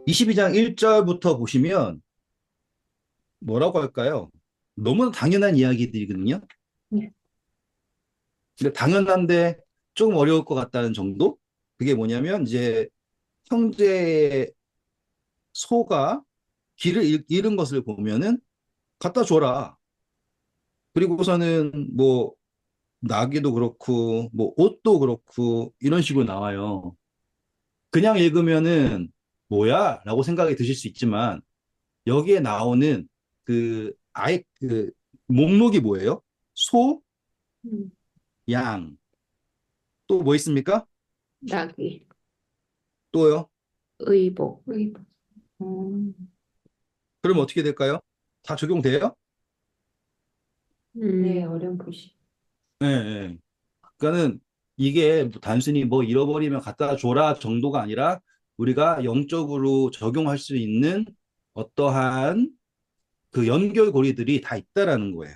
22장 1절부터 보시면 뭐라고 할까요? 너무나 당연한 이야기들이거든요. 네. 근데 당연한데 조금 어려울 것 같다는 정도? 그게 뭐냐면 이제 형제의 소가 길을 잃은 것을 보면은 갖다 줘라. 그리고서는 뭐 나귀도 그렇고 뭐 옷도 그렇고 이런 식으로 나와요. 그냥 읽으면은 뭐야? 라고 생각이 드실 수 있지만 여기에 나오는 그 목록이 뭐예요? 소, 음, 양, 또 뭐 있습니까? 낙이, 또요? 의복, 의복. 음, 그럼 어떻게 될까요? 다 적용돼요? 네, 어렴풋이. 예, 예. 그러니까는 이게 단순히 뭐 잃어버리면 갖다 줘라 정도가 아니라 우리가 영적으로 적용할 수 있는 어떠한 그 연결고리들이 다 있다라는 거예요.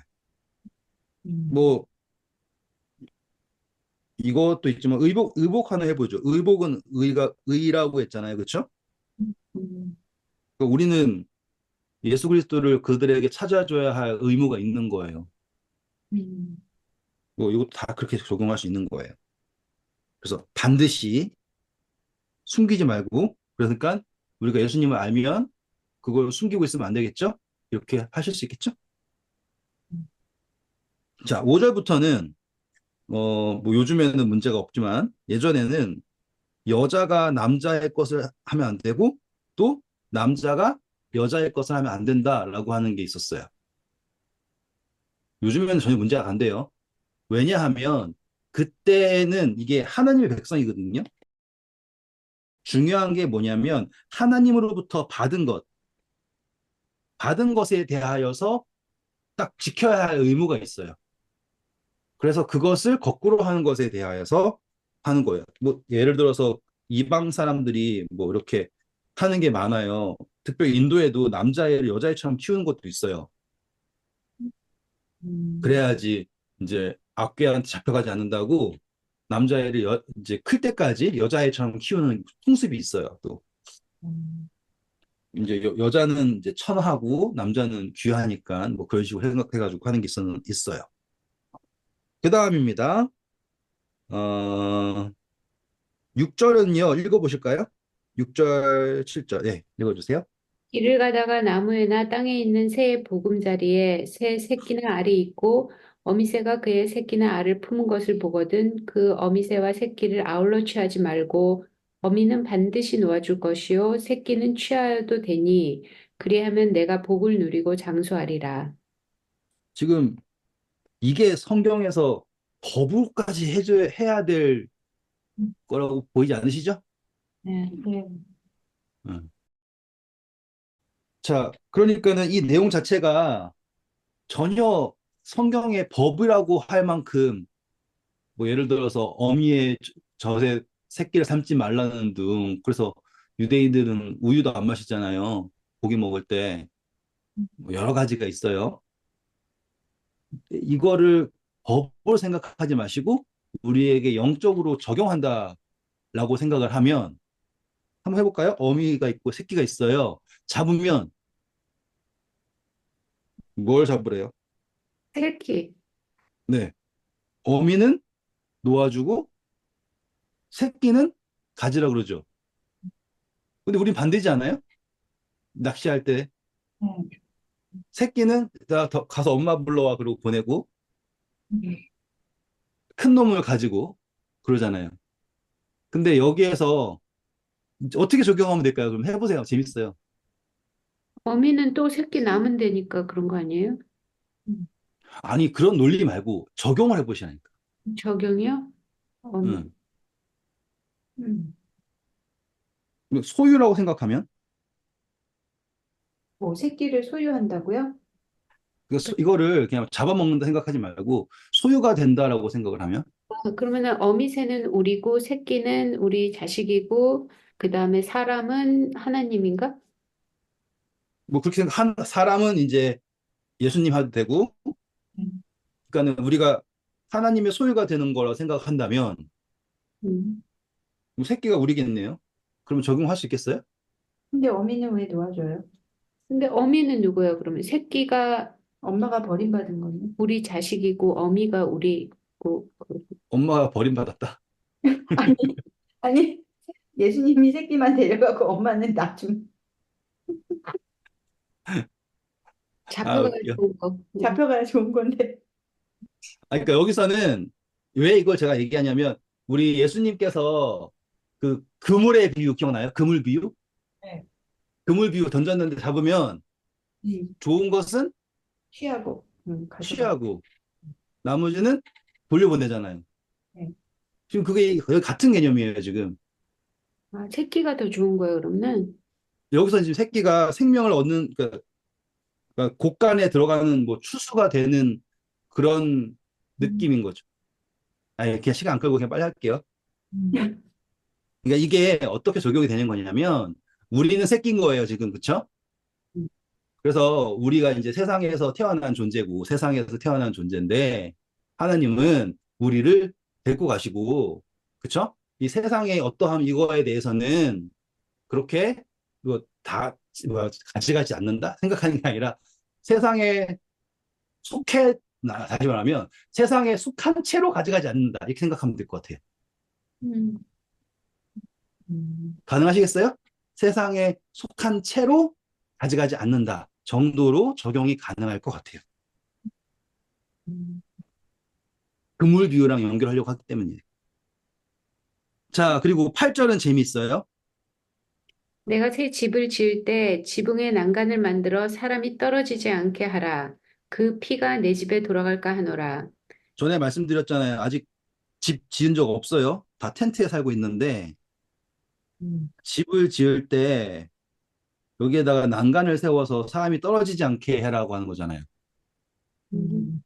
음, 뭐 이것도 있지만 의복 하나 해보죠. 의복은 의라고 했잖아요, 그렇죠? 음, 우리는 예수 그리스도를 그들에게 찾아줘야 할 의무가 있는 거예요. 음, 뭐 이것도 다 그렇게 적용할 수 있는 거예요. 그래서 반드시 숨기지 말고, 그러니까 우리가 예수님을 알면 그걸 숨기고 있으면 안 되겠죠? 이렇게 하실 수 있겠죠? 자, 5절부터는 뭐 요즘에는 문제가 없지만 예전에는 여자가 남자의 것을 하면 안 되고 또 남자가 여자의 것을 하면 안 된다라고 하는 게 있었어요. 요즘에는 전혀 문제가 안 돼요. 왜냐하면 그때는 이게 하나님의 백성이거든요. 중요한 게 뭐냐면 하나님으로부터 받은 것에 대하여서 딱 지켜야 할 의무가 있어요. 그래서 그것을 거꾸로 하는 것에 대하여서 하는 거예요. 뭐 예를 들어서 이방 사람들이 뭐 이렇게 하는 게 많아요. 특별히 인도에도 남자애를 여자애처럼 키우는 것도 있어요. 음, 그래야지 이제 악귀한테 잡혀가지 않는다고 남자애를 이제 클 때까지 여자애처럼 키우는 풍습이 있어요. 또 음. 이제 여자는 이제 천하고 남자는 귀하니까 뭐 그런 식으로 생각해가지고 하는 게 있어요. 그 다음입니다. 어, 6절은요, 읽어보실까요? 6절, 7절, 예, 읽어주세요. 길을 가다가 나무에나 땅에 있는 새의 보금자리에 새 새끼나 알이 있고 어미새가 그의 새끼나 알을 품은 것을 보거든 그 어미새와 새끼를 아울러 취하지 말고 어미는 반드시 놓아줄 것이요 새끼는 취하여도 되니 그리하면 내가 복을 누리고 장수하리라. 지금 이게 성경에서 거부까지 해야 될 거라고 보이지 않으시죠? 네, 네. 음. 자, 그러니까는 이 내용 자체가 전혀 성경의 법이라고 할 만큼 뭐 예를 들어서 어미의 젖에 새끼를 삶지 말라는 등 그래서 유대인들은 우유도 안 마시잖아요. 고기 먹을 때뭐 여러 가지가 있어요. 이거를 법으로 생각하지 마시고 우리에게 영적으로 적용한다라고 생각을 하면 한번 해볼까요? 어미가 있고 새끼가 있어요. 잡으면 뭘 잡으래요? 새끼. 네. 어미는 놓아주고 새끼는 가지라 그러죠. 근데 우린 반대지 않아요? 낚시할 때 네. 새끼는 가서 엄마 불러와 그러고 보내고 네. 큰 놈을 가지고 그러잖아요. 근데 여기에서 어떻게 적용하면 될까요? 그럼 해보세요. 재밌어요. 어미는 또 새끼 낳으면 되니까 그런 거 아니에요? 음. 아니 그런 논리 말고 적용을 해보시라니까. 적용이요? 응. 음. 소유라고 생각하면 뭐 새끼를 소유한다고요? 이거를 그냥 잡아먹는다 생각하지 말고 소유가 된다라고 생각을 하면 그러면은 어미새는 우리고 새끼는 우리 자식이고 그다음에 사람은 하나님인가? 뭐 그렇게 생각한 사람은 이제 예수님 하도 되고 음. 그러니까는 우리가 하나님의 소유가 되는 거라고 생각한다면 음. 뭐 새끼가 우리겠네요. 그럼 적용할 수 있겠어요? 근데 어미는 왜 도와줘요? 근데 어미는 누구예요? 그러면 새끼가 엄마가 버림받은 거네. 우리 자식이고 어미가 우리 엄마가 버림받았다. 아니, 아니, 예수님이 새끼만 데려가고 엄마는 나중 아, 잡혀가야 웃겨. 좋은 거. 잡혀가야 좋은 건데. 그러니까 여기서는 왜 이걸 제가 얘기하냐면 우리 예수님께서 그 그물의 비유 기억나요? 그물 비유? 네. 그물 비유 던졌는데 잡으면 음, 좋은 것은 취하고, 가져가. 취하고 나머지는 돌려보내잖아요. 네. 지금 그게 거의 같은 개념이에요, 지금. 아, 새끼가 더 좋은 거예요, 그러면? 여기서 지금 새끼가 생명을 얻는, 그러니까 곳간에 들어가는 뭐 추수가 되는 그런 음, 느낌인 거죠. 아니, 그냥 시간 안 끌고 그냥 빨리 할게요. 음, 그러니까 이게 어떻게 적용이 되는 거냐면 우리는 새끼인 거예요, 지금. 그쵸? 음, 그래서 우리가 이제 세상에서 태어난 존재고 세상에서 태어난 존재인데 하나님은 우리를 데리고 가시고 그쵸? 이 세상의 어떠함 이거에 대해서는 그렇게 뭐 다 가져가지 않는다 생각하는 게 아니라 세상에 속해 다시 말하면 세상에 속한 채로 가져가지 않는다 이렇게 생각하면 될 것 같아요. 음, 음, 가능하시겠어요? 세상에 속한 채로 가져가지 않는다 정도로 적용이 가능할 것 같아요. 음. 그물 비유랑 연결하려고 하기 때문이에요. 자, 그리고 8절은 재미있어요. 내가 새 집을 지을 때 지붕에 난간을 만들어 사람이 떨어지지 않게 하라. 그 피가 내 집에 돌아갈까 하노라. 전에 말씀드렸잖아요. 아직 집 지은 적 없어요. 다 텐트에 살고 있는데 음, 집을 지을 때 여기에다가 난간을 세워서 사람이 떨어지지 않게 해라고 하는 거잖아요. 음,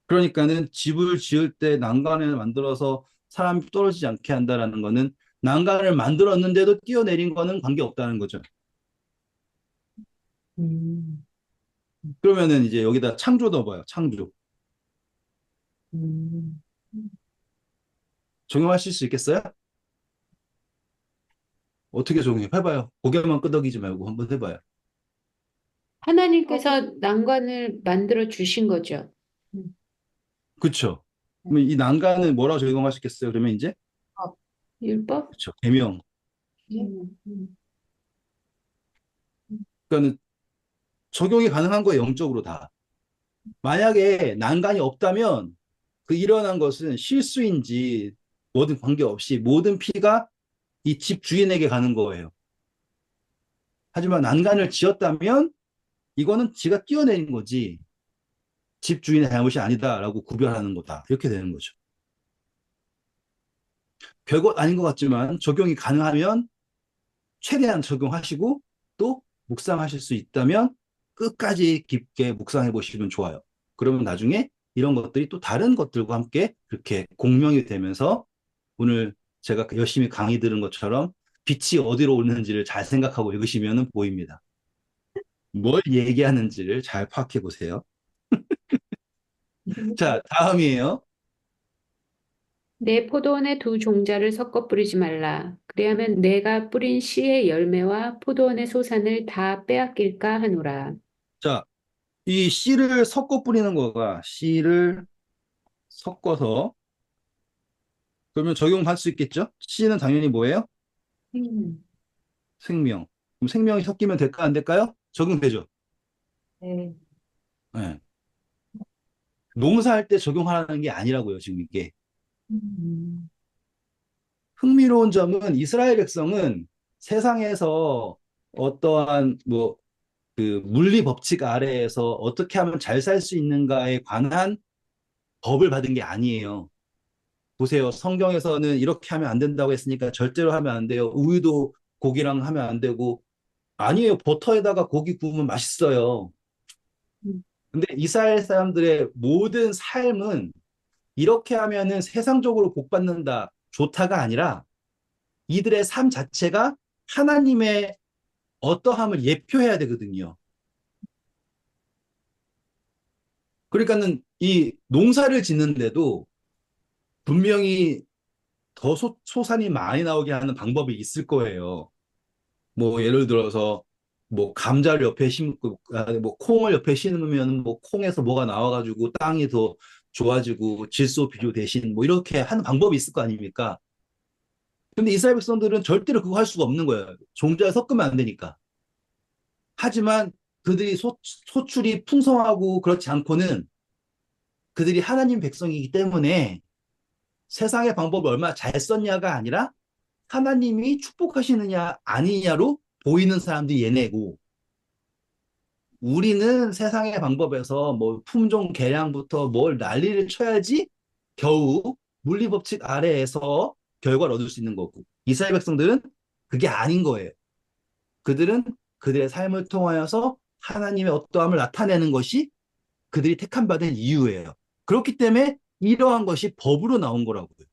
그러니까는 집을 지을 때 난간을 만들어서 사람이 떨어지지 않게 한다라는 거는 난간을 만들었는데도 뛰어내린 거는 관계없다는 거죠. 음, 그러면은 이제 여기다 창조 넣어봐요. 창조. 음. 적용하실 수 있겠어요? 어떻게 적용해? 해봐요. 고개만 끄덕이지 말고 한번 해봐요. 어, 하나님께서 난관을 만들어 주신 거죠. 음, 그쵸? 그럼 이 난간은 뭐라고 적용할 수 있겠어요? 그러면 이제? 어, 율법? 그쵸. 계명. 음. 그러니까는 적용이 가능한 거예요. 영적으로 다. 만약에 난간이 없다면 그 일어난 것은 실수인지 뭐든 관계없이 모든 피가 이 집 주인에게 가는 거예요. 하지만 난간을 지었다면 이거는 지가 뛰어내린 거지 집 주인의 잘못이 아니다라고 구별하는 거다. 이렇게 되는 거죠. 별것 아닌 것 같지만 적용이 가능하면 최대한 적용하시고 또 묵상하실 수 있다면 끝까지 깊게 묵상해 보시면 좋아요. 그러면 나중에 이런 것들이 또 다른 것들과 함께 그렇게 공명이 되면서 오늘 제가 열심히 강의 들은 것처럼 빛이 어디로 오는지를 잘 생각하고 읽으시면 보입니다. 뭘 얘기하는지를 잘 파악해 보세요. 자, 다음이에요. 내 포도원에 두 종자를 섞어 뿌리지 말라. 그리하면 내가 뿌린 씨의 열매와 포도원의 소산을 다 빼앗길까 하노라. 자, 이 씨를 섞어 뿌리는 거가 씨를 섞어서 그러면 적용할 수 있겠죠? 씨는 당연히 뭐예요? 음. 생명. 그럼 생명이 섞이면 될까 안 될까요? 적용되죠. 네. 네. 농사할 때 적용하라는 게 아니라고요, 지금 이게. 음, 흥미로운 점은 이스라엘 백성은 세상에서 어떠한 뭐 그 물리 법칙 아래에서 어떻게 하면 잘 살 수 있는가에 관한 법을 받은 게 아니에요. 보세요. 성경에서는 이렇게 하면 안 된다고 했으니까 절대로 하면 안 돼요. 우유도 고기랑 하면 안 되고 아니에요. 버터에다가 고기 구우면 맛있어요. 음, 근데 이스라엘 사람들의 모든 삶은 이렇게 하면은 세상적으로 복 받는다, 좋다가 아니라 이들의 삶 자체가 하나님의 어떠함을 예표해야 되거든요. 그러니까는 이 농사를 짓는데도 분명히 더 소산이 많이 나오게 하는 방법이 있을 거예요. 뭐 예를 들어서 뭐 감자를 옆에 심고 뭐 콩을 옆에 심으면 뭐 콩에서 뭐가 나와가지고 땅이 더 좋아지고 질소 비료 대신 뭐 이렇게 하는 방법이 있을 거 아닙니까? 근데 이스라엘 백성들은 절대로 그거 할 수가 없는 거예요. 종자를 섞으면 안 되니까. 하지만 그들이 소출이 풍성하고 그렇지 않고는 그들이 하나님 백성이기 때문에 세상의 방법을 얼마나 잘 썼냐가 아니라 하나님이 축복하시느냐 아니냐로 보이는 사람들이 얘네고 우리는 세상의 방법에서 뭐 품종 개량부터 뭘 난리를 쳐야지 겨우 물리법칙 아래에서 결과를 얻을 수 있는 거고 이스라엘 백성들은 그게 아닌 거예요. 그들은 그들의 삶을 통하여서 하나님의 어떠함을 나타내는 것이 그들이 택함 받은 이유예요. 그렇기 때문에 이러한 것이 법으로 나온 거라고요.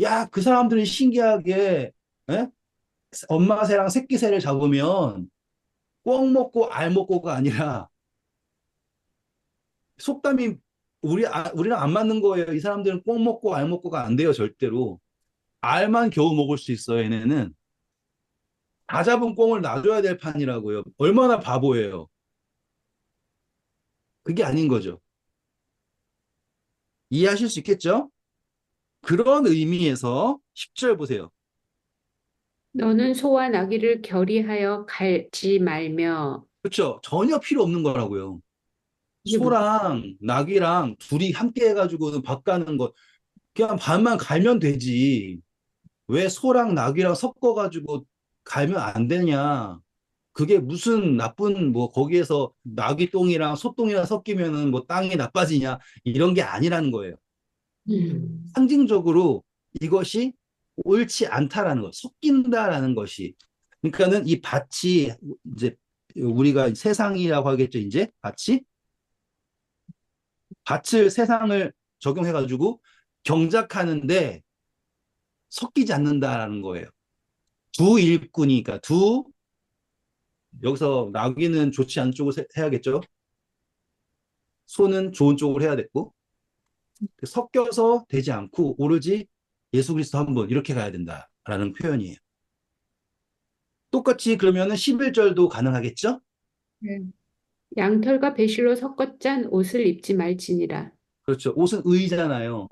야, 그 사람들은 신기하게 에? 엄마 새랑 새끼 새를 잡으면 꿩 먹고 알 먹고가 아니라 속담이 우리랑 안 맞는 거예요. 이 사람들은 꿩 먹고 알 먹고가 안 돼요, 절대로. 알만 겨우 먹을 수 있어요, 얘네는. 다 잡은 꿩을 놔줘야 될 판이라고요. 얼마나 바보예요. 그게 아닌 거죠. 이해하실 수 있겠죠? 그런 의미에서 10절 보세요. 너는 소와 나귀를 결의하여 갈지 말며. 그렇죠? 전혀 필요 없는 거라고요. 이게 무슨 소랑 나귀랑 둘이 함께 해가지고 밥 가는 거 그냥 반만 갈면 되지. 왜 소랑 나귀랑 섞어가지고 갈면 안 되냐? 그게 무슨 나쁜 뭐 거기에서 나귀 똥이랑 소 똥이랑 섞이면은 뭐 땅이 나빠지냐? 이런 게 아니라는 거예요. 상징적으로 이것이 옳지 않다라는 것, 섞인다라는 것이. 그러니까는 이 밭이 이제 우리가 세상이라고 하겠죠, 이제 밭이 밭을 세상을 적용해가지고 경작하는데 섞이지 않는다라는 거예요. 두 일꾼이니까 두 여기서 나귀는 좋지 않은 쪽을 해야겠죠. 소는 좋은 쪽을 해야 됐고 섞여서 되지 않고 오로지 예수 그리스도 한 분 이렇게 가야 된다라는 표현이에요. 똑같이 그러면은 11절도 가능하겠죠? 네. 양털과 배실로 섞어 짠 옷을 입지 말지니라. 그렇죠. 옷은 의잖아요.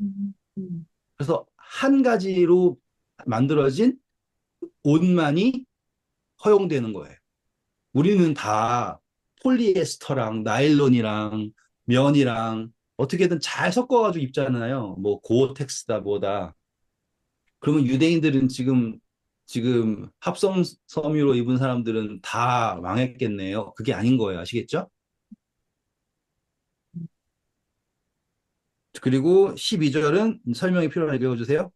음, 음, 그래서 한 가지로 만들어진 옷만이 허용되는 거예요. 우리는 다 폴리에스터랑 나일론이랑 면이랑 어떻게든 잘 섞어가지고 입잖아요. 뭐 고어텍스다 뭐다. 그러면 유대인들은 지금 합성 섬유로 입은 사람들은 다 망했겠네요. 그게 아닌 거예요. 아시겠죠? 그리고 12절은 설명이 필요하니까 읽어주세요.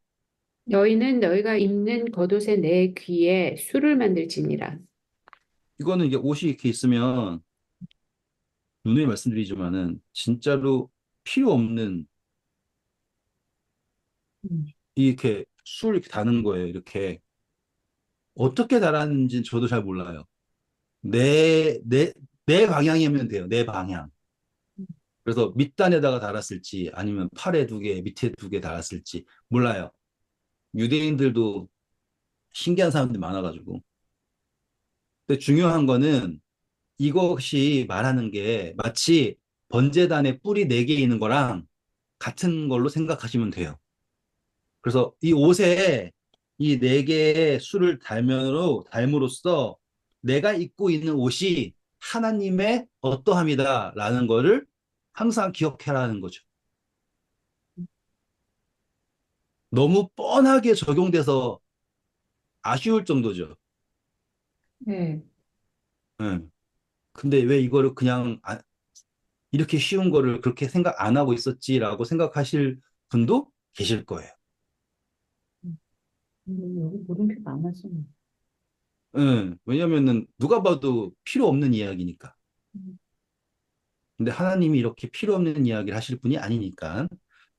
너희는 너희가 입는 겉옷의 내 귀에 술을 만들지니라. 이거는 이게 옷이 이렇게 있으면 누누이 말씀드리지만은 진짜로 필요 없는 음, 이렇게 술 이렇게 다는 거예요. 이렇게 어떻게 달았는지 저도 잘 몰라요. 내 방향이면 돼요. 내 방향. 그래서 밑단에다가 달았을지 아니면 팔에 두 개, 밑에 두 개 달았을지 몰라요. 유대인들도 신기한 사람들이 많아가지고. 근데 중요한 거는 이것이 말하는 게 마치 번제단에 뿔이 네 개 있는 거랑 같은 걸로 생각하시면 돼요. 그래서 이 옷에 이 네 개의 술을 닮으로써 내가 입고 있는 옷이 하나님의 어떠함이다라는 거를 항상 기억해라는 거죠. 너무 뻔하게 적용돼서 아쉬울 정도죠. 네. 예. 근데 왜 이거를 그냥 이렇게 쉬운 거를 그렇게 생각 안 하고 있었지라고 생각하실 분도 계실 거예요. 여기 물음표 많아서. 예. 왜냐면은 누가 봐도 필요 없는 이야기니까. 음, 근데 하나님이 이렇게 필요 없는 이야기를 하실 분이 아니니까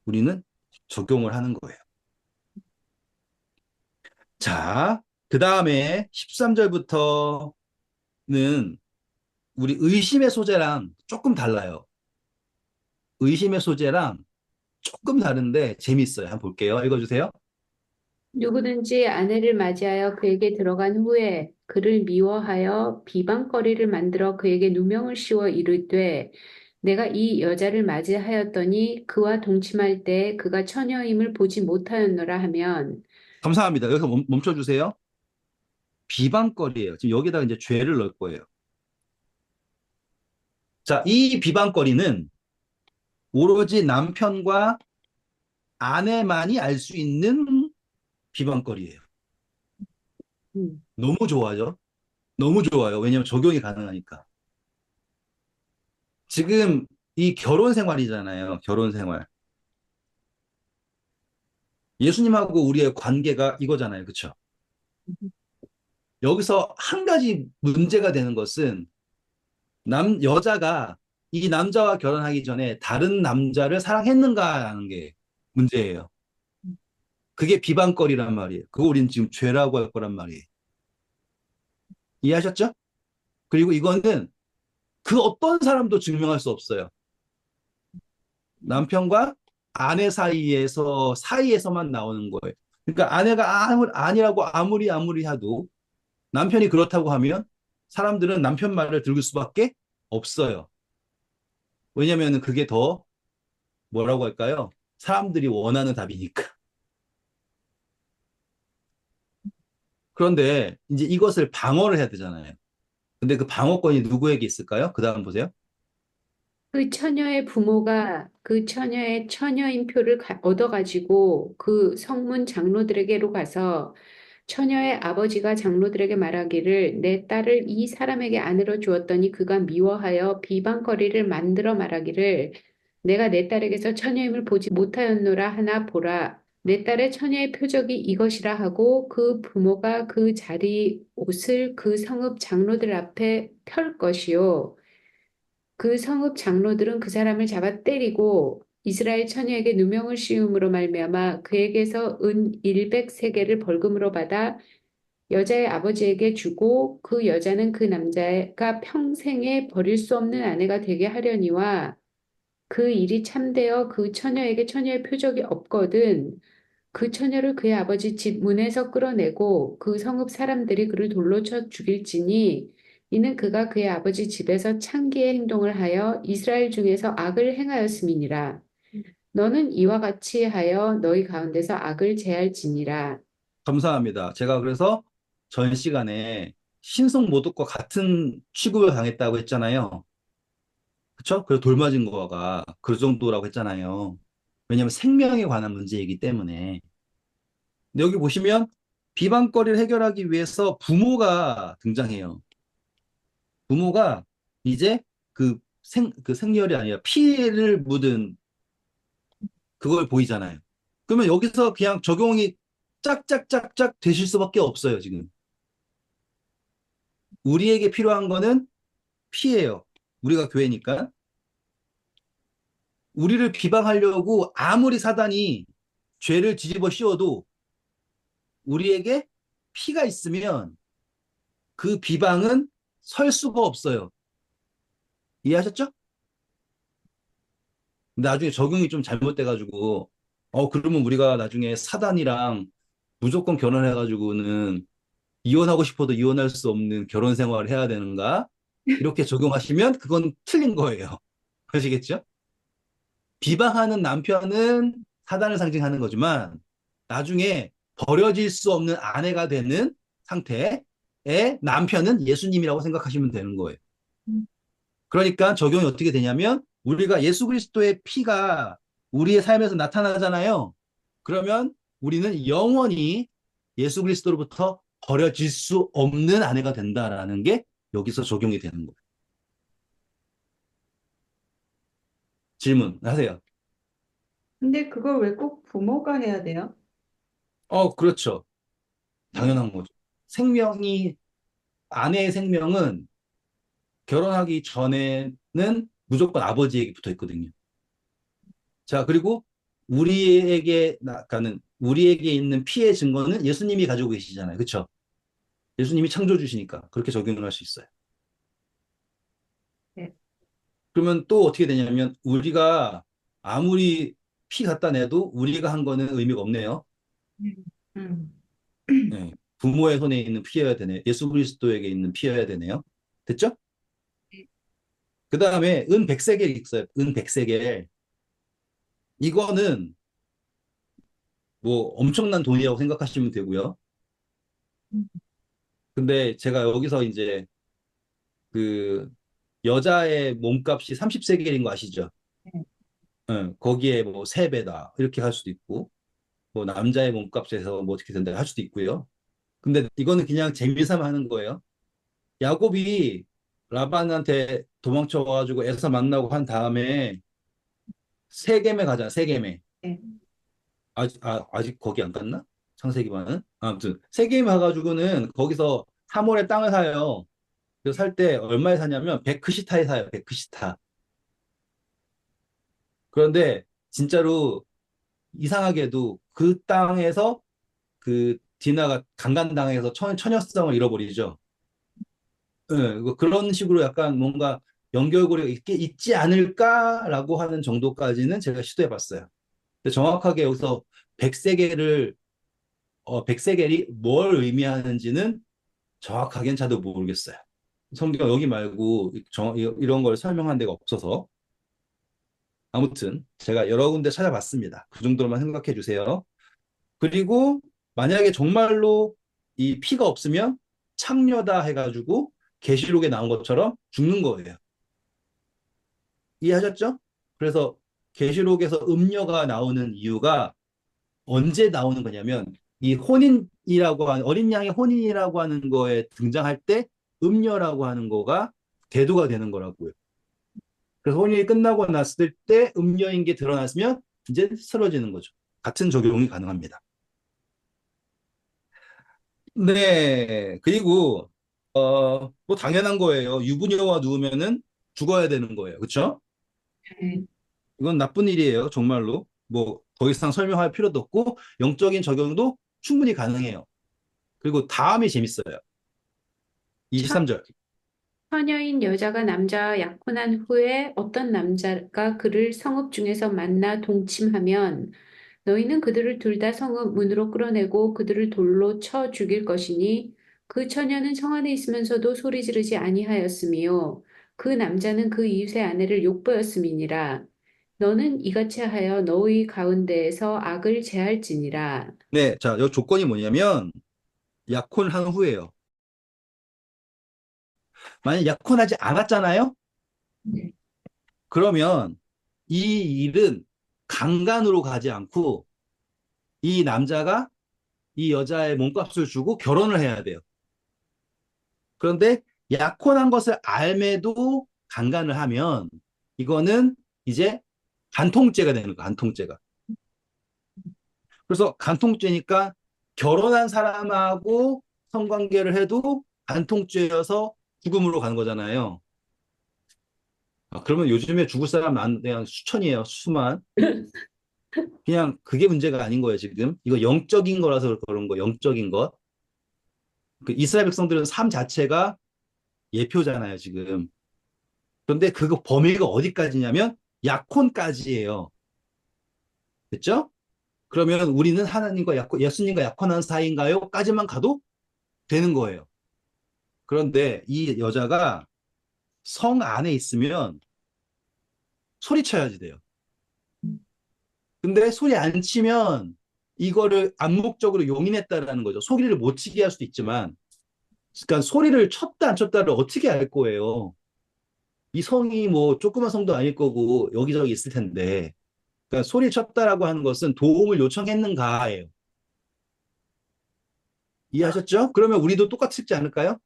우리는 적용을 하는 거예요. 자, 그 다음에 13절부터는 우리 의심의 소재랑 조금 달라요. 의심의 소재랑 조금 다른데 재밌어요. 한번 볼게요. 읽어주세요. 누구든지 아내를 맞이하여 그에게 들어간 후에 그를 미워하여 비방거리를 만들어 그에게 누명을 씌워 이르되 내가 이 여자를 맞이하였더니 그와 동침할 때 그가 처녀임을 보지 못하였노라 하면 감사합니다. 여기서 멈춰주세요. 비방거리예요. 지금 여기다가 이제 죄를 넣을 거예요. 자, 이 비방거리는 오로지 남편과 아내만이 알 수 있는 비방거리예요. 음, 너무 좋아요. 너무 좋아요. 왜냐하면 적용이 가능하니까. 지금 이 결혼 생활이잖아요. 결혼 생활. 예수님하고 우리의 관계가 이거잖아요. 그렇죠? 여기서 한 가지 문제가 되는 것은 여자가 이 남자와 결혼하기 전에 다른 남자를 사랑했는가라는 게 문제예요. 그게 비방거리란 말이에요. 그거 우리는 지금 죄라고 할 거란 말이에요. 이해하셨죠? 그리고 이거는 그 어떤 사람도 증명할 수 없어요. 남편과 아내 사이에서만 나오는 거예요. 그러니까 아내가 아니라고 아무리 해도 남편이 그렇다고 하면 사람들은 남편 말을 들을 수밖에 없어요. 왜냐하면 그게 더 뭐라고 할까요? 사람들이 원하는 답이니까. 그런데 이제 이것을 방어를 해야 되잖아요. 근데 그 방어권이 누구에게 있을까요? 그 다음 보세요. 그 처녀의 부모가 그 처녀의 처녀인표를 얻어가지고 그 성문 장로들에게로 가서 처녀의 아버지가 장로들에게 말하기를 내 딸을 이 사람에게 아내로 주었더니 그가 미워하여 비방거리를 만들어 말하기를 내가 내 딸에게서 처녀임을 보지 못하였노라 하나 보라. 내 딸의 처녀의 표적이 이것이라 하고 그 부모가 그 자리 옷을 그 성읍 장로들 앞에 펼 것이요. 그 성읍 장로들은 그 사람을 잡아 때리고 이스라엘 처녀에게 누명을 씌움으로 말미암아 그에게서 은 100세겔을 벌금으로 받아 여자의 아버지에게 주고 그 여자는 그 남자가 평생에 버릴 수 없는 아내가 되게 하려니와 그 일이 참되어 그 처녀에게 처녀의 표적이 없거든 그 처녀를 그의 아버지 집 문에서 끌어내고 그 성읍 사람들이 그를 돌로 쳐 죽일지니 이는 그가 그의 아버지 집에서 창기의 행동을 하여 이스라엘 중에서 악을 행하였음이니라. 너는 이와 같이 하여 너희 가운데서 악을 제할지니라. 감사합니다. 제가 그래서 전 시간에 신성 모독과 같은 취급을 당했다고 했잖아요. 그쵸? 그래서 돌 맞은 거가 그 정도라고 했잖아요. 왜냐하면 생명에 관한 문제이기 때문에. 근데 여기 보시면 비방거리를 해결하기 위해서 부모가 등장해요. 부모가 이제 그 생열이 아니라 피를 묻은 그걸 보이잖아요. 그러면 여기서 그냥 적용이 짝짝짝짝 되실 수밖에 없어요, 지금. 우리에게 필요한 거는 피예요. 우리가 교회니까. 우리를 비방하려고 아무리 사단이 죄를 뒤집어 씌워도 우리에게 피가 있으면 그 비방은 설 수가 없어요. 이해하셨죠? 나중에 적용이 좀 잘못돼가지고, 그러면 우리가 나중에 사단이랑 무조건 결혼해가지고는 이혼하고 싶어도 이혼할 수 없는 결혼 생활을 해야 되는가? 이렇게 적용하시면 그건 틀린 거예요. 아시겠죠? 비방하는 남편은 사단을 상징하는 거지만 나중에 버려질 수 없는 아내가 되는 상태의 남편은 예수님이라고 생각하시면 되는 거예요. 음, 그러니까 적용이 어떻게 되냐면 우리가 예수 그리스도의 피가 우리의 삶에서 나타나잖아요. 그러면 우리는 영원히 예수 그리스도로부터 버려질 수 없는 아내가 된다라는 게 여기서 적용이 되는 거예요. 질문하세요. 근데 그걸 왜 꼭 부모가 해야 돼요? 그렇죠. 네. 당연한 거죠. 생명이, 아내의 생명은 결혼하기 전에는 무조건 아버지에게 붙어 있거든요. 자, 그리고 우리에게 있는 피해 증거는 예수님이 가지고 계시잖아요. 그렇죠? 예수님이 창조주시니까 그렇게 적용을 할 수 있어요. 네. 그러면 또 어떻게 되냐면 우리가 아무리 피 갖다 내도 우리가 한 거는 의미가 없네요. 음. 네. 부모의 손에 있는 피여야 되네. 예수 그리스도에게 있는 피여야 되네요. 됐죠? 그 다음에 은 백세겔 있어요. 은 백세겔. 이거는 뭐 엄청난 돈이라고 생각하시면 되고요. 근데 제가 여기서 이제 그 여자의 몸값이 30세겔인 거 아시죠? 네. 응, 거기에 뭐 3배다 이렇게 할 수도 있고 뭐 남자의 몸값에서 뭐 어떻게 된다 할 수도 있고요. 근데 이거는 그냥 재미삼아 하는 거예요. 야곱이 라반한테 도망쳐가지고 에서 만나고 한 다음에 세겜에 가잖아. 세겜에. 네. 아직 거기 안 갔나? 창세기만은? 아무튼 세겜에 가가지고는 거기서 3월에 땅을 사요. 그래서 살 때 얼마에 사냐면 베크시타에 사요. 베크시타. 그런데 진짜로 이상하게도 그 땅에서 그 디나가 강간당해서 처녀성을 잃어버리죠. 예, 그런 식으로 약간 뭔가 연결고리가 있지 않을까라고 하는 정도까지는 제가 시도해봤어요. 근데 정확하게 여기서 백세겔을 백세겔이 뭘 의미하는지는 정확하게는 저도 모르겠어요. 성경 여기 말고 이런 걸 설명한 데가 없어서 아무튼 제가 여러 군데 찾아봤습니다. 그 정도로만 생각해 주세요. 그리고 만약에 정말로 이 피가 없으면 창녀다 해가지고 계시록에 나온 것처럼 죽는 거예요. 이해하셨죠? 그래서 계시록에서 음녀가 나오는 이유가 언제 나오는 거냐면 이 혼인이라고 하는 어린 양의 혼인이라고 하는 거에 등장할 때 음녀라고 하는 거가 대두가 되는 거라고요. 그래서 혼인이 끝나고 났을 때 음녀인 게 드러났으면 이제 쓰러지는 거죠. 같은 적용이 가능합니다. 네. 그리고 뭐 당연한 거예요. 유부녀와 누우면은 죽어야 되는 거예요. 그렇죠? 네. 이건 나쁜 일이에요. 정말로. 뭐 더 이상 설명할 필요도 없고 영적인 적용도 충분히 가능해요. 그리고 다음이 재밌어요. 23절. 처녀인 여자가 남자와 약혼한 후에 어떤 남자가 그를 성읍 중에서 만나 동침하면 너희는 그들을 둘 다 성읍 문으로 끌어내고 그들을 돌로 쳐 죽일 것이니 그 처녀는 성 안에 있으면서도 소리 지르지 아니하였으며 그 남자는 그 이웃의 아내를 욕보였음이니라. 너는 이같이 하여 너희 가운데에서 악을 제할지니라. 네. 자, 이 조건이 뭐냐면 약혼한 후에요. 만약 약혼하지 않았잖아요? 네. 그러면 이 일은 강간으로 가지 않고 이 남자가 이 여자의 몸값을 주고 결혼을 해야 돼요. 그런데 약혼한 것을 알매도 강간을 하면 이거는 이제 간통죄가 되는 거야, 간통죄가. 그래서 간통죄니까 결혼한 사람하고 성관계를 해도 간통죄여서 죽음으로 가는 거잖아요. 그러면 요즘에 죽을 사람 그냥 수천이에요, 수만. 그냥 그게 문제가 아닌 거예요, 지금. 이거 영적인 거라서 그런 거, 영적인 것. 그 이스라엘 백성들은 삶 자체가 예표잖아요, 지금. 그런데 그거 범위가 어디까지냐면 약혼까지예요. 됐죠? 그러면 우리는 하나님과 예수님과 약혼한 사이인가요? 까지만 가도 되는 거예요. 그런데 이 여자가 성 안에 있으면 소리쳐야지 돼요. 근데 소리 안 치면 이거를 암묵적으로 용인했다라는 거죠. 소리를 못 치게 할 수도 있지만, 그러니까 소리를 쳤다 안 쳤다를 어떻게 알 거예요? 이 성이 뭐 조그만 성도 아닐 거고 여기저기 있을 텐데, 그러니까 소리 쳤다라고 하는 것은 도움을 요청했는가예요. 이해하셨죠? 그러면 우리도 똑같지 않을까요?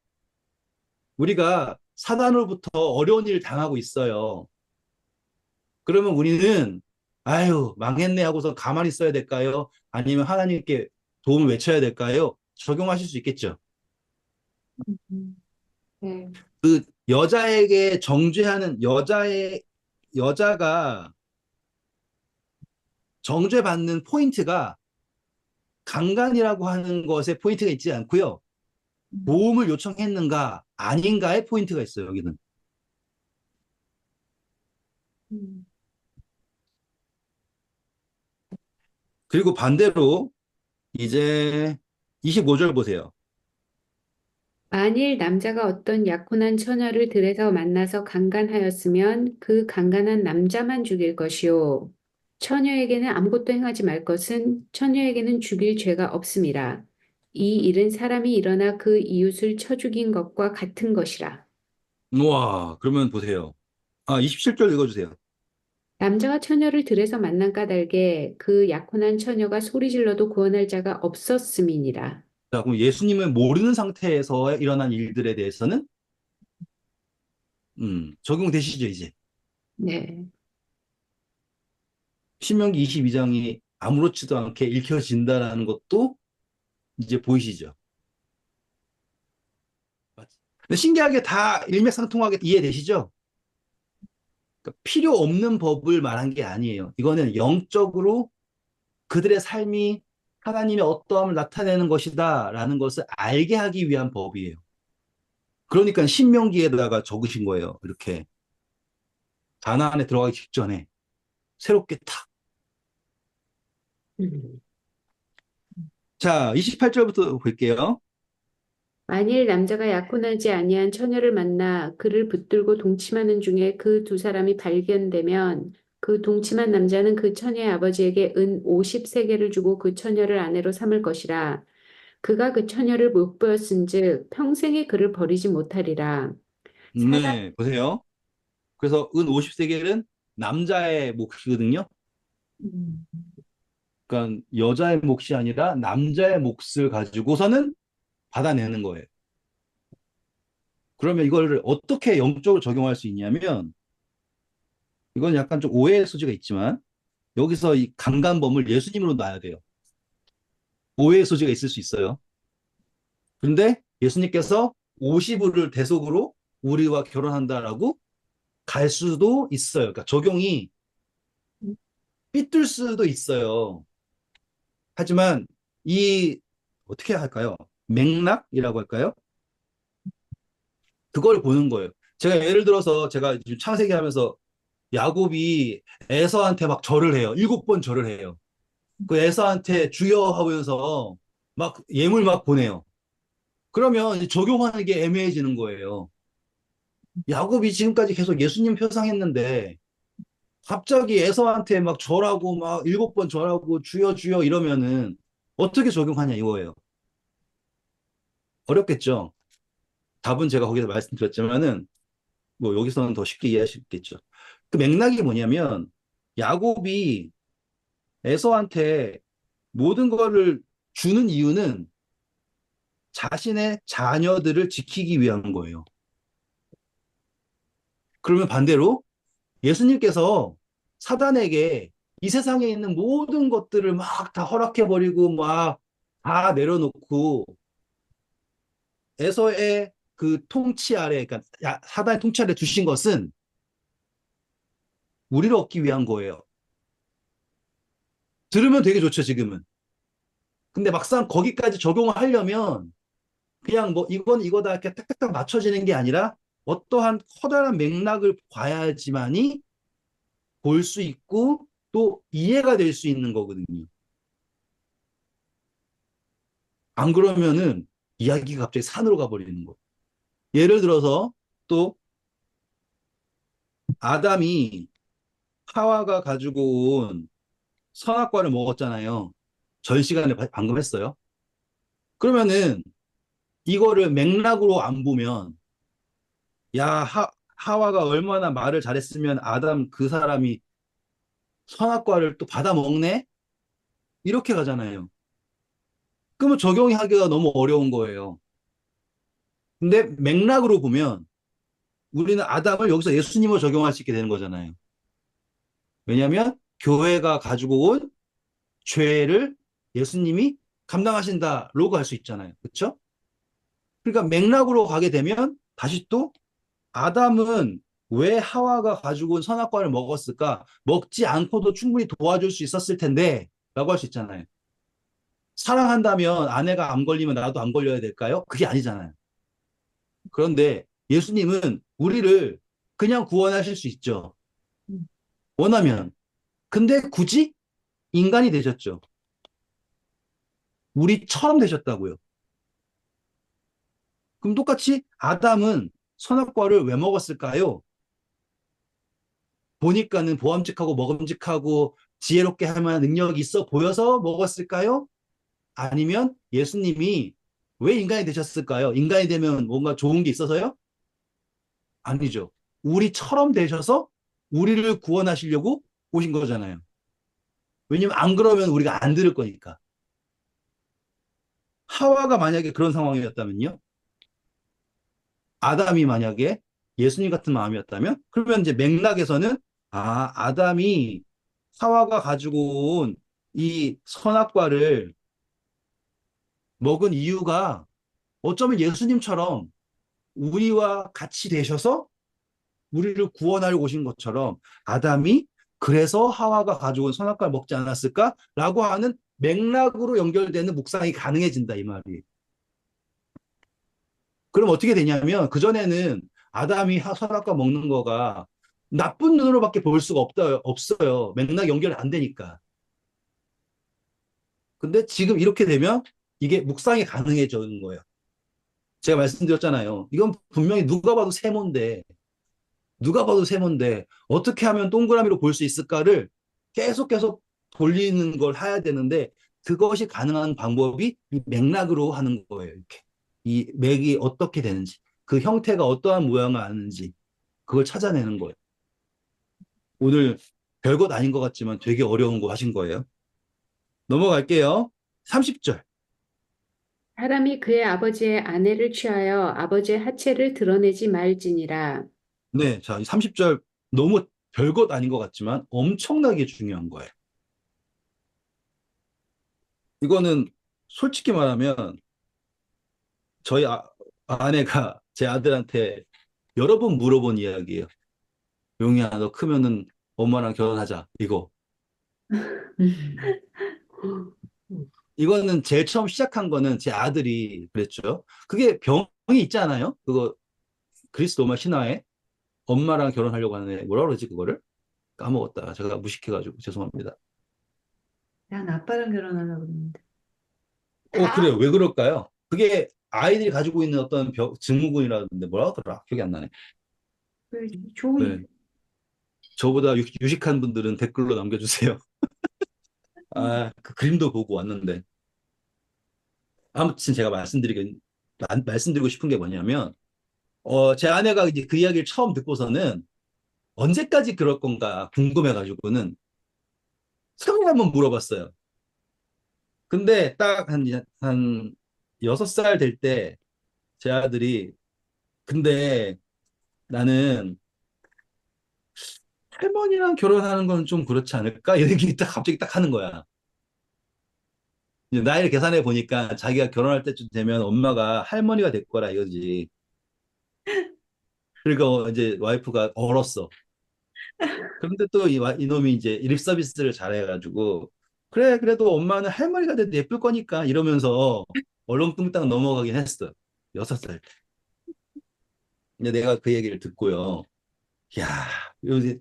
우리가 사단으로부터 어려운 일을 당하고 있어요. 그러면 우리는 아유 망했네 하고서 가만히 있어야 될까요? 아니면 하나님께 도움을 외쳐야 될까요? 적용하실 수 있겠죠. 음. 네. 그 여자에게 정죄하는 여자가 정죄받는 포인트가 강간이라고 하는 것에 포인트가 있지 않고요. 도움을 요청했는가 아닌가에 포인트가 있어요. 여기는. 음. 그리고 반대로 이제 25절 보세요. 만일 남자가 어떤 약혼한 처녀를 들에서 만나서 강간하였으면 그 강간한 남자만 죽일 것이요. 처녀에게는 아무것도 행하지 말 것은 처녀에게는 죽일 죄가 없음이라. 이 일은 사람이 일어나 그 이웃을 쳐 죽인 것과 같은 것이라. 우와, 그러면 보세요. 27절 읽어주세요. 남자가 처녀를 들에서 만난 까닭에 그 약혼한 처녀가 소리질러도 구원할 자가 없었음이니라. 자, 그럼 예수님은 모르는 상태에서 일어난 일들에 대해서는 적용되시죠, 이제. 네. 신명기 22장이 아무렇지도 않게 읽혀진다라는 것도 이제 보이시죠. 맞지? 근데 신기하게 다 일맥상통하게 이해되시죠? 그러니까 필요 없는 법을 말한 게 아니에요. 이거는 영적으로 그들의 삶이 하나님의 어떠함을 나타내는 것이다라는 것을 알게 하기 위한 법이에요. 그러니까 신명기에다가 적으신 거예요. 이렇게 가나안에 들어가기 직전에 새롭게 탁. 음. 자, 28절부터 볼게요. 만일 남자가 약혼하지 아니한 처녀를 만나 그를 붙들고 동침하는 중에 그 두 사람이 발견되면 그 동침한 남자는 그 처녀의 아버지에게 은 50세겔을 주고 그 처녀를 아내로 삼을 것이라. 그가 그 처녀를 못 보였은즉 평생에 그를 버리지 못하리라. 사람 네, 보세요. 그래서 은 50세겔은 남자의 몫이거든요. 음, 그러니까 여자의 몫이 아니라 남자의 몫을 가지고서는 받아내는 거예요. 그러면 이걸 어떻게 영적으로 적용할 수 있냐면 이건 약간 좀 오해의 소지가 있지만 여기서 이 강간범을 예수님으로 놔야 돼요. 오해의 소지가 있을 수 있어요. 그런데 예수님께서 50을을 대속으로 우리와 결혼한다라고 갈 수도 있어요. 그러니까 적용이 삐뚤 수도 있어요. 하지만 이 어떻게 할까요? 맥락이라고 할까요? 그걸 보는 거예요. 제가 예를 들어서 제가 지금 창세기 하면서 야곱이 에서한테 막 절을 해요. 7번 절을 해요. 그 에서한테 주여 하면서 막 예물 막 보내요. 그러면 적용하는 게 애매해지는 거예요. 야곱이 지금까지 계속 예수님 표상했는데 갑자기 에서한테 막 절하고 막 7번 절하고 주여 주여 이러면은 어떻게 적용하냐 이거예요. 어렵겠죠. 답은 제가 거기서 말씀드렸지만은 뭐 여기서는 더 쉽게 이해할 수 있겠죠. 그 맥락이 뭐냐면 야곱이 에서한테 모든 거를 주는 이유는 자신의 자녀들을 지키기 위한 거예요. 그러면 반대로 예수님께서 사단에게 이 세상에 있는 모든 것들을 막 다 허락해버리고 막 다 내려놓고 에서의 그 통치 아래, 그러니까 사단의 통치 아래 두신 것은 우리를 얻기 위한 거예요. 들으면 되게 좋죠, 지금은. 근데 막상 거기까지 적용을 하려면 그냥 뭐 이건 이거다 이렇게 딱딱딱 맞춰지는 게 아니라 어떠한 커다란 맥락을 봐야지만이 볼 수 있고 또 이해가 될 수 있는 거거든요. 안 그러면은 이야기가 갑자기 산으로 가버리는 거. 예를 들어서 또 아담이 하와가 가지고 온 선악과를 먹었잖아요. 전 시간에 방금 했어요. 그러면은 이거를 맥락으로 안 보면 야 하와가 얼마나 말을 잘했으면 아담 그 사람이 선악과를 또 받아 먹네? 이렇게 가잖아요. 그러면 적용하기가 너무 어려운 거예요. 근데 맥락으로 보면 우리는 아담을 여기서 예수님을 적용할 수 있게 되는 거잖아요. 왜냐하면 교회가 가지고 온 죄를 예수님이 감당하신다라고 할 수 있잖아요. 그렇죠? 그러니까 맥락으로 가게 되면 다시 또 아담은 왜 하와가 가지고 온 선악과를 먹었을까? 먹지 않고도 충분히 도와줄 수 있었을 텐데 라고 할 수 있잖아요. 사랑한다면 아내가 암 걸리면 나도 암 걸려야 될까요? 그게 아니잖아요. 그런데 예수님은 우리를 그냥 구원하실 수 있죠. 원하면. 근데 굳이 인간이 되셨죠. 우리처럼 되셨다고요. 그럼 똑같이 아담은 선악과를 왜 먹었을까요? 보니까는 보암직하고 먹음직하고 지혜롭게 할 만한 능력이 있어 보여서 먹었을까요? 아니면 예수님이 왜 인간이 되셨을까요? 인간이 되면 뭔가 좋은 게 있어서요? 아니죠. 우리처럼 되셔서 우리를 구원하시려고 오신 거잖아요. 왜냐면 안 그러면 우리가 안 들을 거니까. 하와가 만약에 그런 상황이었다면요? 아담이 만약에 예수님 같은 마음이었다면? 그러면 이제 맥락에서는 아담이 하와가 가지고 온 이 선악과를 먹은 이유가 어쩌면 예수님처럼 우리와 같이 되셔서 우리를 구원하려 오신 것처럼 아담이 그래서 하와가 가지고 온 선악과를 먹지 않았을까라고 하는 맥락으로 연결되는 묵상이 가능해진다 이 말이. 그럼 어떻게 되냐면 그전에는 아담이 선악과 먹는 거가 나쁜 눈으로밖에 볼 수가 없어요. 맥락 연결이 안 되니까. 근데 지금 이렇게 되면 이게 묵상이 가능해지는 거예요. 제가 말씀드렸잖아요. 이건 분명히 누가 봐도 세모인데 어떻게 하면 동그라미로 볼 수 있을까를 계속 돌리는 걸 해야 되는데 그것이 가능한 방법이 이 맥락으로 하는 거예요. 이렇게. 이 맥이 어떻게 되는지, 그 형태가 어떠한 모양을 아는지 그걸 찾아내는 거예요. 오늘 별것 아닌 것 같지만 되게 어려운 거 하신 거예요. 넘어갈게요. 30절. 사람이 그의 아버지의 아내를 취하여 아버지의 하체를 드러내지 말지니라. 네, 자, 30절 너무 별것 아닌 것 같지만 엄청나게 중요한 거예요. 이거는 솔직히 말하면 저희 아내가 제 아들한테 여러 번 물어본 이야기예요. 용이야, 너 크면은 엄마랑 결혼하자. 이거. 이거는 제일 처음 시작한 거는 제 아들이 그랬죠. 그게 병이 있잖아요. 그거 그리스 로마 신화에 엄마랑 결혼하려고 하는 애 뭐라 그러지 그거를? 까먹었다. 제가 무식해가지고 죄송합니다. 난 아빠랑 결혼하려고 그러는데. 그래요. 왜 그럴까요? 그게 아이들이 가지고 있는 어떤 증후군이라는데 뭐라 하더라. 기억이 안 나네. 그 좋은, 네. 저보다 유식한 분들은 댓글로 남겨주세요. 그 그림도 보고 왔는데. 아무튼 제가 말씀드리고 싶은 게 뭐냐면, 제 아내가 이제 그 이야기를 처음 듣고서는 언제까지 그럴 건가 궁금해가지고는 처음에 한번 물어봤어요. 근데 딱 한 6살 될 때 제 아들이, 근데 나는 할머니랑 결혼하는 건 좀 그렇지 않을까? 이런 얘기 딱 갑자기 딱 하는 거야. 이제 나이를 계산해 보니까 자기가 결혼할 때쯤 되면 엄마가 할머니가 될 거라 이거지. 그러니까 이제 와이프가 얼었어. 그런데 또 이놈이 이제 립 서비스를 잘해가지고 그래 그래도 엄마는 할머니가 돼도 예쁠 거니까 이러면서 얼렁뚱땅 넘어가긴 했어. 6살 때. 근데 내가 그 얘기를 듣고요. 야, 요새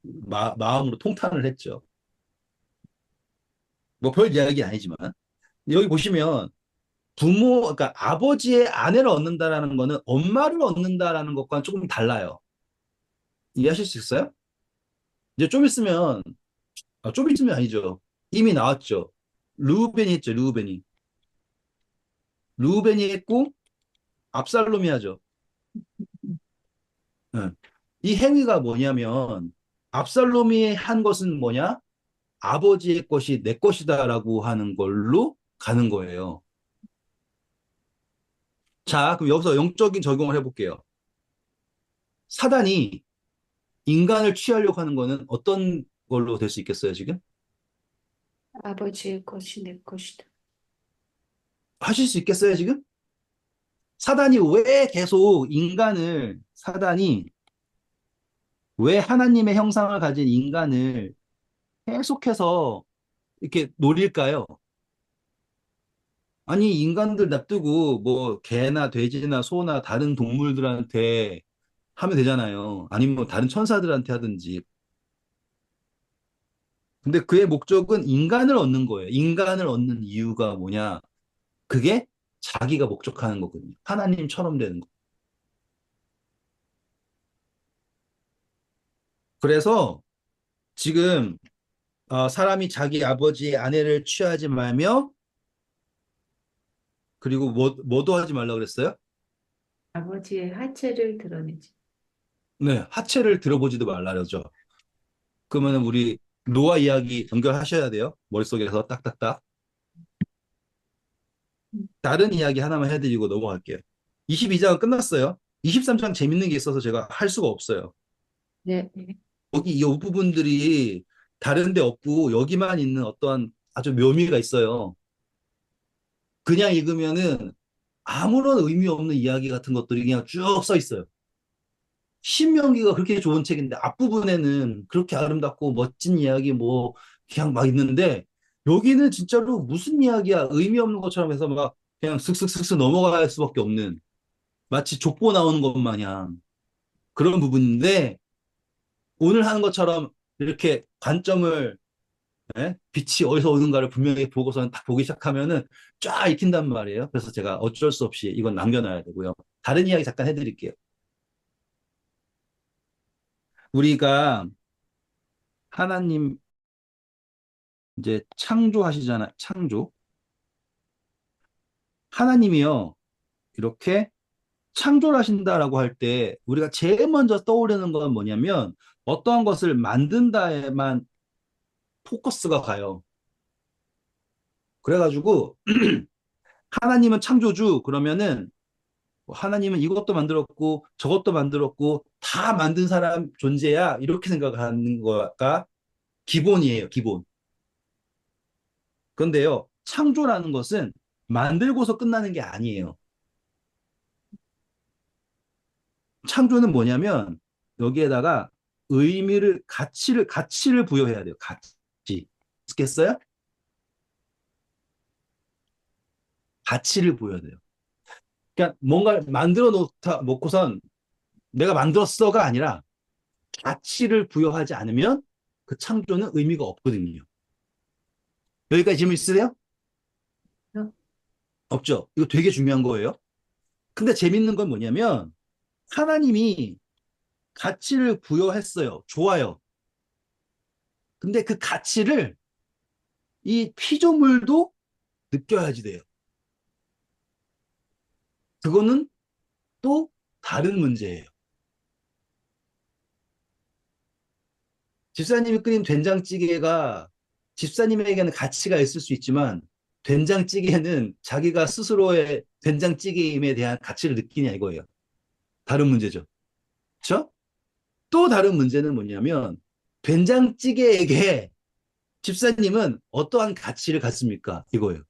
마음으로 통탄을 했죠. 뭐 별 이야기 아니지만 여기 보시면 그러니까 아버지의 아내를 얻는다라는 거는 엄마를 얻는다라는 것과는 조금 달라요. 이해하실 수 있어요? 이제 좀 있으면 아니죠. 이미 나왔죠. 루벤이 했죠, 루벤이. 루벤이 했고, 압살롬이 하죠. 예. 이 행위가 뭐냐면, 압살롬이 한 것은 뭐냐? 아버지의 것이 내 것이다라고 하는 걸로 가는 거예요. 자, 그럼 여기서 영적인 적용을 해볼게요. 사단이 인간을 취하려고 하는 거는 어떤 걸로 될 수 있겠어요, 지금? 아버지의 것이 내 것이다. 하실 수 있겠어요, 지금? 사단이 왜 하나님의 형상을 가진 인간을 계속해서 이렇게 노릴까요? 아니, 인간들 놔두고 뭐 개나 돼지나 소나 다른 동물들한테 하면 되잖아요. 아니면 뭐 다른 천사들한테 하든지. 근데 그의 목적은 인간을 얻는 거예요. 인간을 얻는 이유가 뭐냐? 그게 자기가 목적하는 거거든요. 하나님처럼 되는 거. 그래서 지금 사람이 자기 아버지의 아내를 취하지 말며 그리고 뭐도 하지 말라 그랬어요? 아버지의 하체를 드러내지. 네, 하체를 들어보지도 말라 그러죠. 그러면 우리 노아 이야기 연결하셔야 돼요. 머릿속에서 딱딱딱. 다른 이야기 하나만 해드리고 넘어갈게요. 22장은 끝났어요. 23장 재밌는 게 있어서 제가 할 수가 없어요. 네, 네. 여기 이 부분들이 다른 데 없고 여기만 있는 어떠한 아주 묘미가 있어요. 그냥 읽으면은 아무런 의미 없는 이야기 같은 것들이 그냥 쭉 써 있어요. 신명기가 그렇게 좋은 책인데 앞부분에는 그렇게 아름답고 멋진 이야기 뭐 그냥 막 있는데 여기는 진짜로 무슨 이야기야 의미 없는 것처럼 해서 막 그냥 슥슥슥슥 넘어갈 수밖에 없는 마치 족보 나오는 것 마냥 그런 부분인데 오늘 하는 것처럼 이렇게 관점을 빛이 어디서 오는가를 분명히 보고서는 딱 보기 시작하면은 쫙 익힌단 말이에요. 그래서 제가 어쩔 수 없이 이건 남겨놔야 되고요. 다른 이야기 잠깐 해드릴게요. 우리가 하나님 이제 창조하시잖아요. 창조. 하나님이요. 이렇게 창조를 하신다라고 할 때 우리가 제일 먼저 떠오르는 건 뭐냐면 어떠한 것을 만든다에만 포커스가 가요. 그래가지고 하나님은 창조주 그러면은 하나님은 이것도 만들었고 저것도 만들었고 다 만든 사람 존재야 이렇게 생각하는 거가 기본이에요. 기본. 그런데요. 창조라는 것은 만들고서 끝나는 게 아니에요. 창조는 뭐냐면 여기에다가 가치를 부여해야 돼요. 가치. 있겠어요? 가치를 부여해야 돼요. 그러니까 뭔가를 놓고선 내가 만들었어가 아니라 가치를 부여하지 않으면 그 창조는 의미가 없거든요. 여기까지 질문 있으세요? 없죠. 이거 되게 중요한 거예요. 근데 재밌는 건 뭐냐면 하나님이 가치를 부여했어요. 좋아요. 근데 그 가치를 이 피조물도 느껴야지 돼요. 그거는 또 다른 문제예요. 집사님이 끓인 된장찌개가 집사님에게는 가치가 있을 수 있지만 된장찌개는 자기가 스스로의 된장찌개임에 대한 가치를 느끼냐 이거예요. 다른 문제죠. 그렇죠? 또 다른 문제는 뭐냐면 된장찌개에게 집사님은 어떠한 가치를 갖습니까? 이거예요.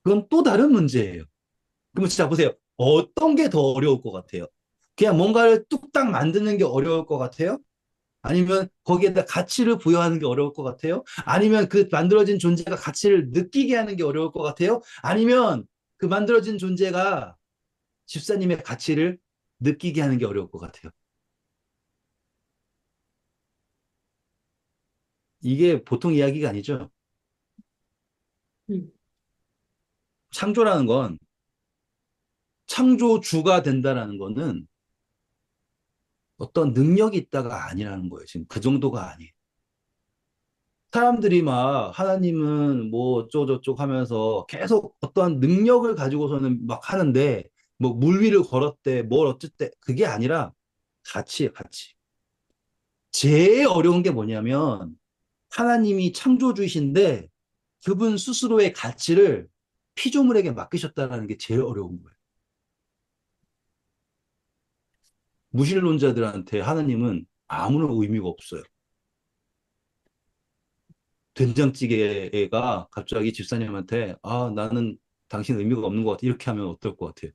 그건 또 다른 문제예요. 그러면 진짜 보세요. 어떤 게 더 어려울 것 같아요? 그냥 뭔가를 뚝딱 만드는 게 어려울 것 같아요? 아니면 거기에다 가치를 부여하는 게 어려울 것 같아요? 아니면 그 만들어진 존재가 가치를 느끼게 하는 게 어려울 것 같아요? 아니면 그 만들어진 존재가 집사님의 가치를 느끼게 하는 게 어려울 것 같아요? 이게 보통 이야기가 아니죠. 음, 창조라는 건 창조주가 된다라는 거는 어떤 능력이 있다가 아니라는 거예요. 지금 그 정도가 아니에요. 사람들이 막 하나님은 뭐 어쩌고저쩌고 하면서 계속 어떠한 능력을 가지고서는 막 하는데 뭐 물 위를 걸었대 뭘 어쨌대 그게 아니라 가치예요 가치. 제일 어려운 게 뭐냐면 하나님이 창조주이신데 그분 스스로의 가치를 피조물에게 맡기셨다는 게 제일 어려운 거예요. 무신론자들한테 하나님은 아무런 의미가 없어요. 된장찌개가 갑자기 집사님한테 나는 당신 의미가 없는 것 같아 이렇게 하면 어떨 것 같아요?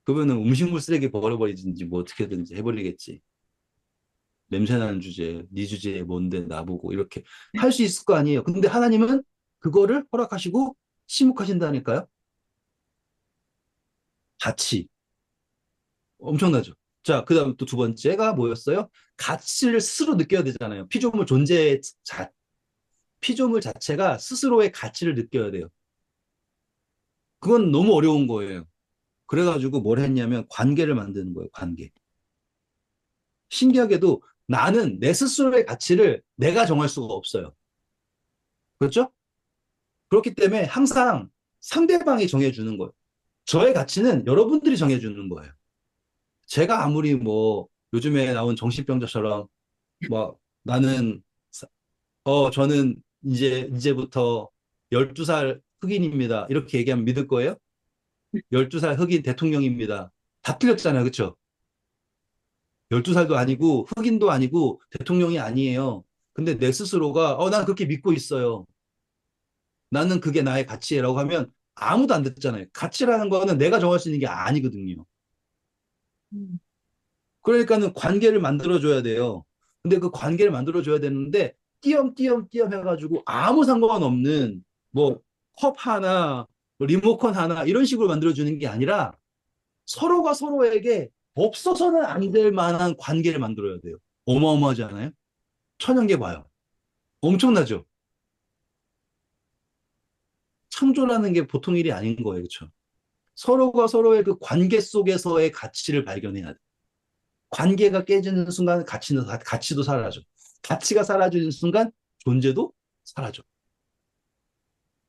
그러면은 음식물 쓰레기 버려버리든지 뭐 어떻게든지 해버리겠지. 냄새나는 주제, 네 주제에 뭔데 나보고 이렇게 할 수 있을 거 아니에요. 근데 하나님은 그거를 허락하시고 침묵하신다니까요. 가치 엄청나죠. 자, 그다음 또 두 번째가 뭐였어요? 가치를 스스로 느껴야 되잖아요. 피조물 자체가 스스로의 가치를 느껴야 돼요. 그건 너무 어려운 거예요. 그래가지고 뭘 했냐면 관계를 만드는 거예요, 관계. 신기하게도 나는 내 스스로의 가치를 내가 정할 수가 없어요. 그렇죠? 그렇기 때문에 항상 상대방이 정해주는 거예요. 저의 가치는 여러분들이 정해주는 거예요. 제가 아무리 뭐 요즘에 나온 정신병자처럼 뭐 나는 저는 이제부터 12살 흑인입니다. 이렇게 얘기하면 믿을 거예요? 12살 흑인 대통령입니다. 다 틀렸잖아요. 그렇죠? 12살도 아니고 흑인도 아니고 대통령이 아니에요. 근데 내 스스로가 난 그렇게 믿고 있어요. 나는 그게 나의 가치라고 하면 아무도 안 듣잖아요. 가치라는 거는 내가 정할 수 있는 게 아니거든요. 음. 그러니까는 관계를 만들어줘야 돼요. 근데 그 관계를 만들어줘야 되는데 띄엄띄엄 해가지고 아무 상관없는 뭐 컵 하나, 뭐 리모컨 하나 이런 식으로 만들어주는 게 아니라 서로가 서로에게 없어서는 안 될 만한 관계를 만들어야 돼요. 어마어마하지 않아요? 천연계 봐요. 엄청나죠? 창조라는 게 보통 일이 아닌 거예요. 그렇죠? 서로가 서로의 그 관계 속에서의 가치를 발견해야 돼. 관계가 깨지는 순간 가치도 사라져. 가치가 사라지는 순간 존재도 사라져.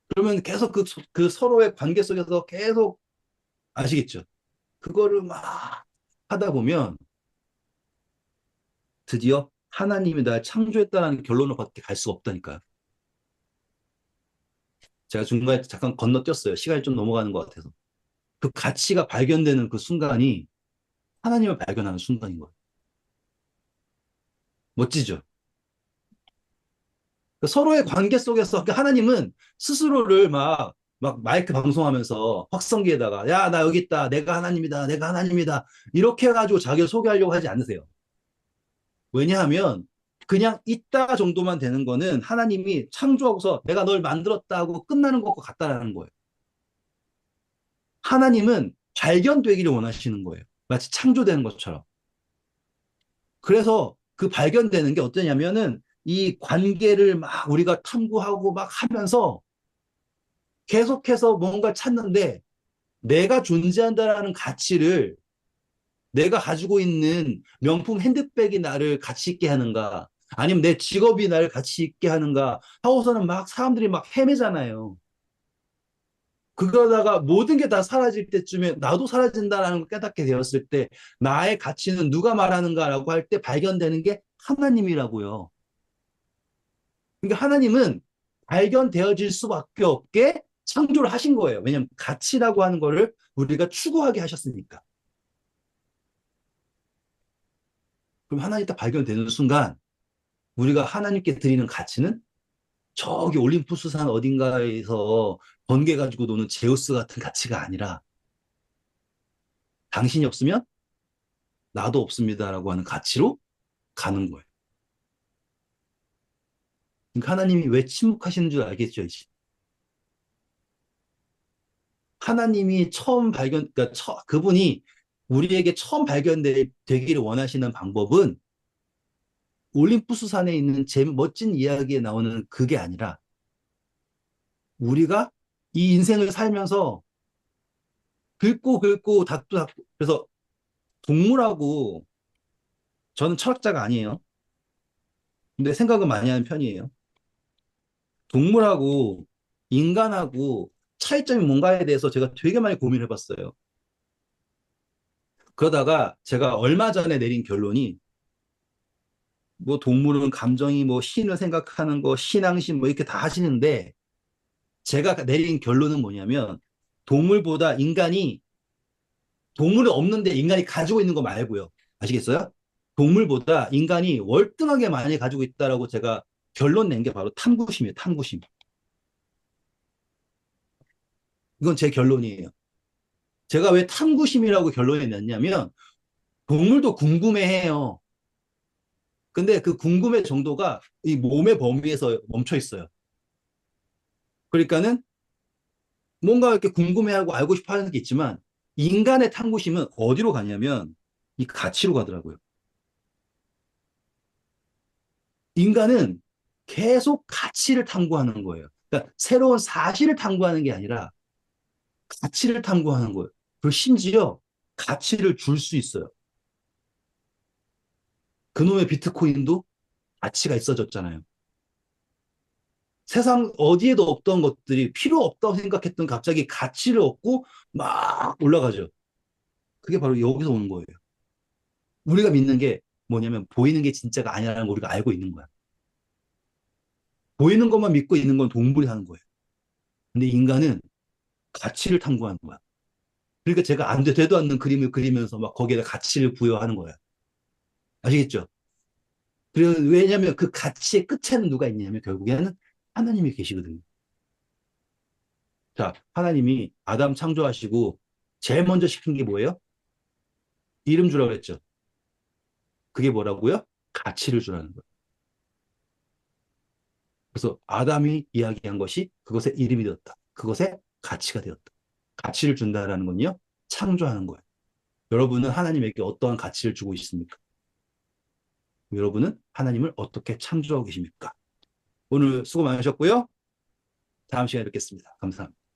그러면 계속 그 서로의 관계 속에서 계속 아시겠죠? 그거를 막 하다 보면 드디어 하나님이 날 창조했다는 결론을 밖에 갈 수가 없다니까요. 제가 중간에 잠깐 건너뛰었어요. 시간이 좀 넘어가는 것 같아서. 그 가치가 발견되는 그 순간이 하나님을 발견하는 순간인 거예요. 멋지죠? 그 서로의 관계 속에서 그 하나님은 스스로를 막 마이크 방송하면서 확성기에다가 야, 나 여기 있다. 내가 하나님이다. 내가 하나님이다. 이렇게 해가지고 자기를 소개하려고 하지 않으세요. 왜냐하면 그냥 있다 정도만 되는 거는 하나님이 창조하고서 내가 널 만들었다 하고 끝나는 것과 같다라는 거예요. 하나님은 발견되기를 원하시는 거예요. 마치 창조되는 것처럼. 그래서 그 발견되는 게 어떠냐면은 이 관계를 막 우리가 탐구하고 막 하면서 계속해서 뭔가 찾는데 내가 존재한다라는 가치를 내가 가지고 있는 명품 핸드백이 나를 가치 있게 하는가 아니면 내 직업이 나를 가치 있게 하는가 하고서는 막 사람들이 막 헤매잖아요. 그러다가 모든 게 다 사라질 때쯤에 나도 사라진다라는 걸 깨닫게 되었을 때 나의 가치는 누가 말하는가라고 할 때 발견되는 게 하나님이라고요. 그러니까 하나님은 발견되어질 수밖에 없게 창조를 하신 거예요. 왜냐하면 가치라고 하는 거를 우리가 추구하게 하셨으니까. 그럼 하나님 딱 발견되는 순간 우리가 하나님께 드리는 가치는 저기 올림푸스 산 어딘가에서 번개 가지고 노는 제우스 같은 가치가 아니라 당신이 없으면 나도 없습니다라고 하는 가치로 가는 거예요. 그러니까 하나님이 왜 침묵하시는 줄 알겠죠, 이제. 하나님이 처음 그러니까 그분이 우리에게 처음 발견되기를 원하시는 방법은 올림푸스 산에 있는 멋진 이야기에 나오는 그게 아니라 우리가 이 인생을 살면서 긁고 닦고 그래서 동물하고 저는 철학자가 아니에요. 근데 생각은 많이 하는 편이에요. 동물하고 인간하고 차이점이 뭔가에 대해서 제가 되게 많이 고민을 해봤어요. 그러다가 제가 얼마 전에 내린 결론이 뭐 동물은 감정이 뭐 신을 생각하는 거, 신앙심 뭐 이렇게 다 하시는데 제가 내린 결론은 뭐냐면 동물보다 동물은 없는데 인간이 가지고 있는 거 말고요. 아시겠어요? 동물보다 인간이 월등하게 많이 가지고 있다라고 제가 결론 낸 게 바로 탐구심이에요. 탐구심. 이건 제 결론이에요. 제가 왜 탐구심이라고 결론을 냈냐면 동물도 궁금해해요. 근데 그 궁금해 정도가 이 몸의 범위에서 멈춰 있어요. 그러니까는 뭔가 이렇게 궁금해하고 알고 싶어 하는 게 있지만 인간의 탐구심은 어디로 가냐면 이 가치로 가더라고요. 인간은 계속 가치를 탐구하는 거예요. 그러니까 새로운 사실을 탐구하는 게 아니라 가치를 탐구하는 거예요. 그리고 심지어 가치를 줄 수 있어요. 그놈의 비트코인도 가치가 있어졌잖아요. 세상 어디에도 없던 것들이 필요 없다고 생각했던 갑자기 가치를 얻고 막 올라가죠. 그게 바로 여기서 오는 거예요. 우리가 믿는 게 뭐냐면 보이는 게 진짜가 아니라는 걸 우리가 알고 있는 거야. 보이는 것만 믿고 있는 건 동물이 하는 거예요. 근데 인간은 가치를 탐구하는 거야. 그러니까 제가 되도 않는 그림을 그리면서 막 거기에다 가치를 부여하는 거야. 아시겠죠? 왜냐하면 그 가치의 끝에는 누가 있냐면 결국에는 하나님이 계시거든요. 자, 하나님이 아담 창조하시고 제일 먼저 시킨 게 뭐예요? 이름 주라고 했죠. 그게 뭐라고요? 가치를 주라는 거예요. 그래서 아담이 이야기한 것이 그것의 이름이 되었다. 그것의 가치가 되었다. 가치를 준다라는 건요, 창조하는 거예요. 여러분은 하나님에게 어떠한 가치를 주고 있습니까? 여러분은 하나님을 어떻게 창조하고 계십니까? 오늘 수고 많으셨고요. 다음 시간에 뵙겠습니다. 감사합니다.